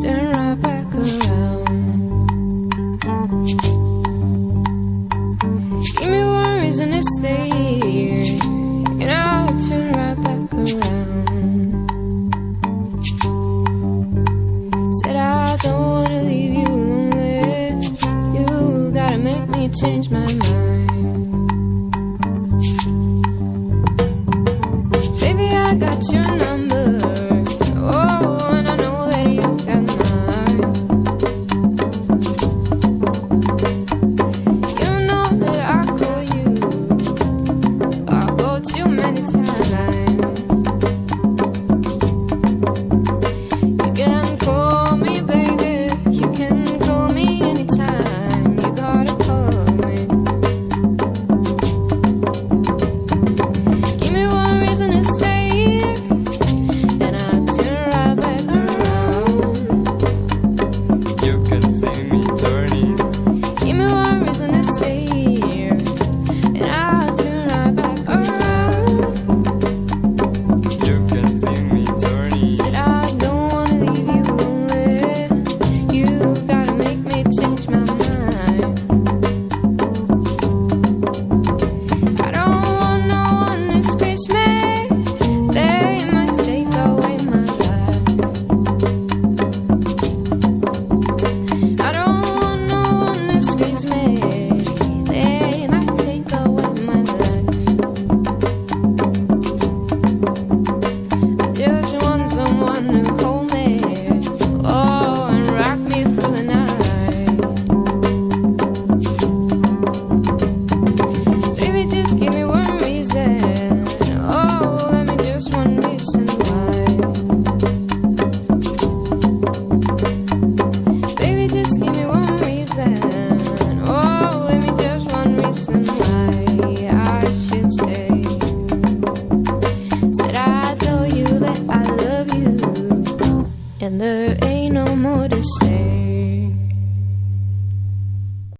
turn right back around. Give me one reason to stay here, and I'll turn right back around. Said I don't wanna leave you lonely, you gotta make me change my mind. Baby, I got your number, oh, and I know that you got mine. You know that I call you, I call too many times. You can call me, baby, you can call me anytime. You gotta call me. Give me one reason to stay here, and I'll turn right back around. You can see me turning. Give me one reason to stay here, and I'll turn right back around. You can see me turning. Said I don't wanna leave you lonely, you gotta make me change my mind. I don't want no one to squeeze me, they might take away my life. I don't want no one to squeeze me, they might take away my life. I just want someone to hold me, oh, and rock me through the night. Baby, just give me one reason, oh, let me just one reason why. Baby, just give me one reason, oh, let me just one reason why I should stay. Said I told you that I love you, and there ain't no more to say.